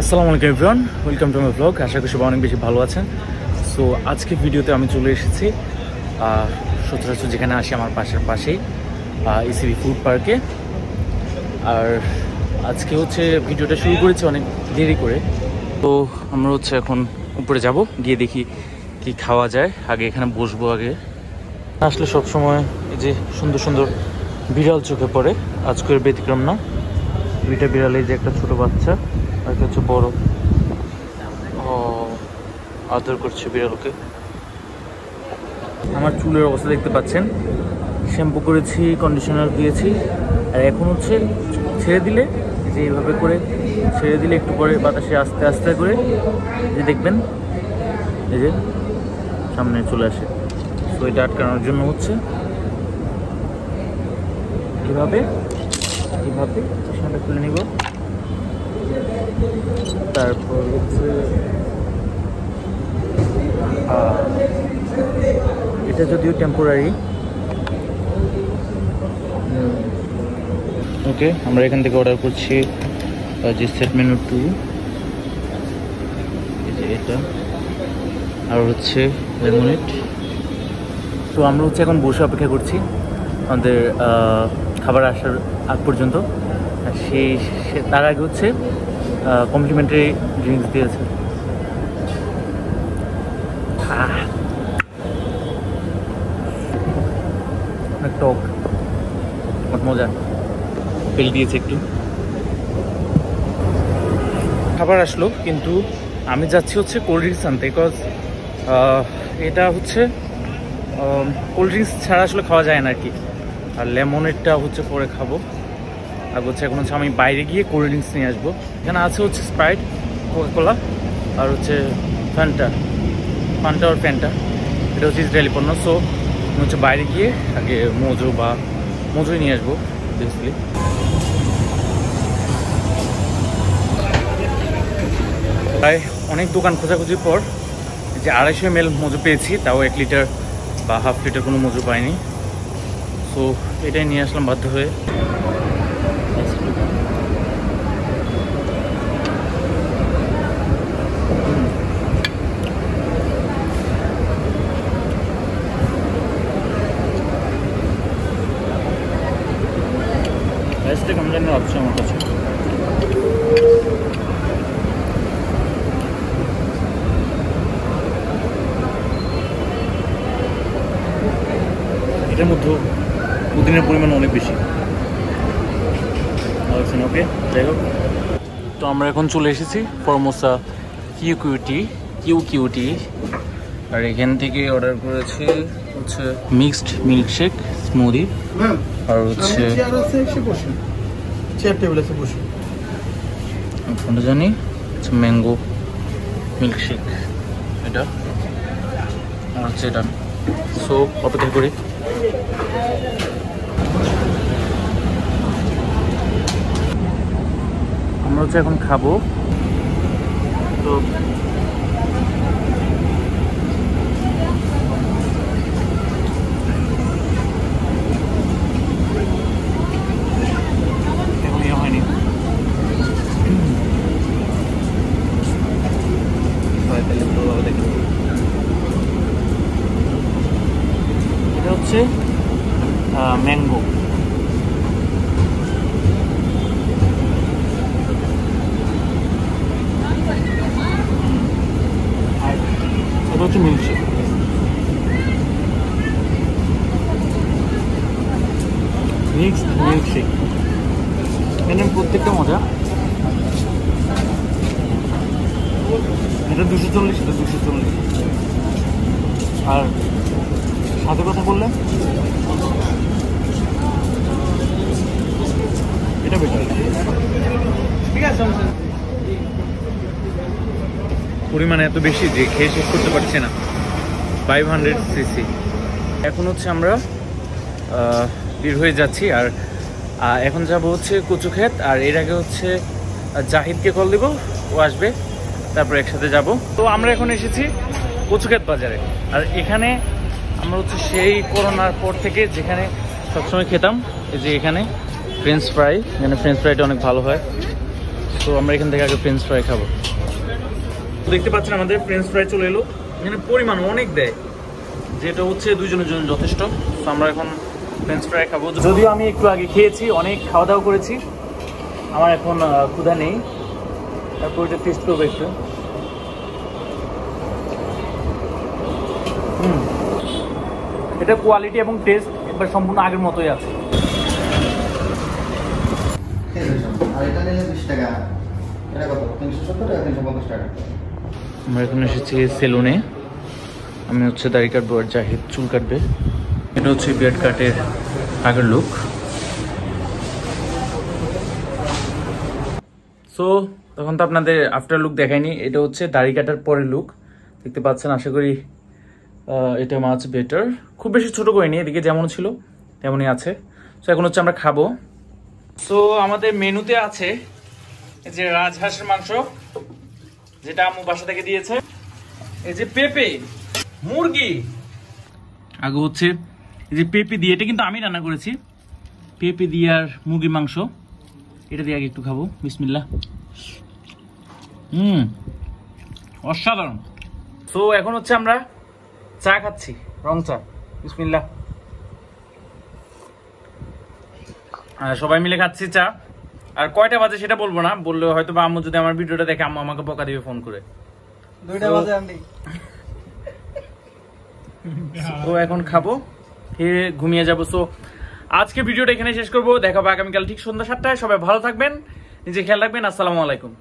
আসসালামু আলাইকুম everyone, welcome to my blog. আশা করি সবাই অনেক বেশি ভালো আছেন। সো আজকে ভিডিওতে আমি চলে এসেছি সচরাচর যেখানে আসি আমার পাশেই ইসিবি ফুড পার্কে। আর আজকে ভিডিওটা শুরু করেছি অনেক দেরি করে। তো আমরা এখন উপরে যাব, গিয়ে দেখি কি খাওয়া যায়। আগে এখানে বসবো। আগে আসলে সবসময় এই যে সুন্দর সুন্দর বিড়াল চোখে পড়ে, আজকের ব্যতিক্রম না। দুইটা বিড়াল, এই যে একটা ছোট বাচ্চা আর কিছু বড়, আদর করছে বিড়ালকে। আমার চুলের অবস্থা দেখতে পাচ্ছেন, শ্যাম্পু করেছি, কন্ডিশনার দিয়েছি, আর এখন ছেড়ে দিলে, যে এইভাবে করে ছেড়ে দিলে একটু পরে বাতাসে আস্তে আস্তে করে যে দেখবেন এই যে সামনে চলে আসে। তো এটা আটকানোর জন্য এইভাবে এইভাবে চশমাটা খুলে নিব। তারপর এটা যদিও টেম্পোরারি। ওকে, আমরা এখান থেকে অর্ডার করছি যে সেট মেনু 2, এই যে এটা, আর লেমনেড। তো আমরা এখন বসে অপেক্ষা করছি আমাদের খাবার আসার আগ পর্যন্ত। তার আগে কমপ্লিমেন্টারি ড্রিঙ্কস দিয়েছে। অনেক টক, অনেক মজা, ফেল দিয়েছে একটু। খাবার আসলো, কিন্তু আমি যাচ্ছি কোল্ড ড্রিঙ্কস আনতে, বিকজ এটা কোল্ড ড্রিঙ্কস ছাড়া আসলে খাওয়া যায় না আর কি। আর লেমনেডটা পরে খাবো। আর এখন আমি বাইরে গিয়ে কোল্ড ড্রিঙ্কস নিয়ে আসবো। এখানে আছে স্প্রাইট, কোকা-কোলা, আর ফ্যান্টা আর ফ্যান্টা। এটা ইসরায়েলি পণ্য। সো আমি বাইরে গিয়ে আগে মোজোই নিয়ে আসবো বেসিক্যালি। প্রায় অনেক দোকান খোঁজাখুঁজির পর যে 250 ml মোজো পেয়েছি, তাও 1 লিটার বা হাফ লিটার কোনো মোজো পাইনি। সো এটাই নিয়ে আসলাম বাধ্য হয়ে। কেমন জানি ভাবছি আমার কাছে। এটার মধ্যে পুদিনের পরিমাণ অনেক বেশি। ওকে, যাই হোক। তো আমরা এখন চলে এসেছি ফরমোসা কিউকিউটি। আর এখান থেকে অর্ডার করেছি মিক্সড মিল্কশেক স্মুদি, আর কোনটা জানি ম্যাঙ্গো মিল্কশেক, এটা আর এটা। সো অপেক্ষা করি। আমরা এখন খাবো। তো ম্যাঙ্গো, আর এটা মিল্কশেক। মিক্সড মিল্কশেক এখানে প্রত্যেকটা মজা। এটা 240, এটা 240। আর সাথে কথা বললে এটা বেটার। ঠিক আছে, পরিমাণ এত বেশি যে খেয়ে শেষ করতে পারছি না। 500 cc। এখন আমরা বের হয়ে যাচ্ছি। আর এখন যাবো কচুক্ষেত। আর এর আগে জাহিদকে কল দিব, ও আসবে, তারপর একসাথে যাব। তো আমরা এখন এসেছি কচুক্ষেত বাজারে। আর এখানে আমরা সেই করোনার পর থেকে যেখানে সবসময় খেতাম, এই যে এখানে ফ্রেঞ্চ ফ্রাই। এখানে ফ্রেঞ্চ ফ্রাইটা অনেক ভালো হয়। তো আমরা এখান থেকে আগে ফ্রেঞ্চ ফ্রাই খাবো। দেখতে পাচ্ছেন আমাদের ফ্রেঞ্চ ফ্রাই চলে এলো, এখানে পরিমাণ অনেক দেয়, যেটা হচ্ছে দুইজনের জন্য যথেষ্ট। তো আমরা এখন ফ্রেঞ্চ ফ্রাই খাবো। যদিও আমি একটু আগে খেয়েছি, অনেক খাওয়া দাওয়া করেছি, আমার এখন ক্ষুধা নেই। তারপর এটা টেস্ট করবো একটু। এটা কোয়ালিটি এবং টেস্ট একবার সম্পূর্ণ আগের মতোই আছে। আমরা এখন এসেছি সেলুনে, আমি হচ্ছে দাড়ি কাটবো আর জাহিদ চুল কাটবে। এটা হচ্ছে বিয়ার্ড কাটের আগের লুক। সো তখন তো আপনাদের আফটার লুক দেখায়নি, এটা হচ্ছে দাড়ি কাটার পরের লুক। দেখতে পাচ্ছেন, আশা করি এটা মাছ বেটার, খুব বেশি ছোট করিনি, এদিকে যেমন ছিল তেমনই আছে। সো এখন হচ্ছে আমরা খাবো। সো আমাদের মেনুতে আছে এই যে রাজহাঁসের মাংস, যেটা আম্মু বাসা থেকে দিয়েছে, এই যে পেঁপে, মুরগি, আগে হচ্ছে এই যে পেঁপে দিয়ে, এটা কিন্তু আমি রান্না করেছি, পেঁপে দিয়ে আর মুরগির মাংস, এটা দিয়ে আগে একটু খাবো। বিসমিল্লাহ। অসাধারণ। সো এখন হচ্ছে আমরা চা খাচ্ছি, রং চা। বিসমিল্লাহ। সবাই মিলে খাচ্ছি চা। আর কয়টা বাজে সেটা বলবো না, বললে হয়তো বা আম্মু যদি আমার ভিডিওটা দেখে আম্মু আমাকে বকা দিবে ফোন করে। 2টা বাজে আন্টি। তো এখন খাবো, খেয়ে ঘুমিয়ে যাবো। সো আজকে ভিডিওটা এখানে শেষ করবো, দেখাবো আগামীকাল ঠিক সন্ধ্যা 7টায়। সবাই ভালো থাকবেন, নিজে খেয়াল রাখবেন। আসসালামু আলাইকুম।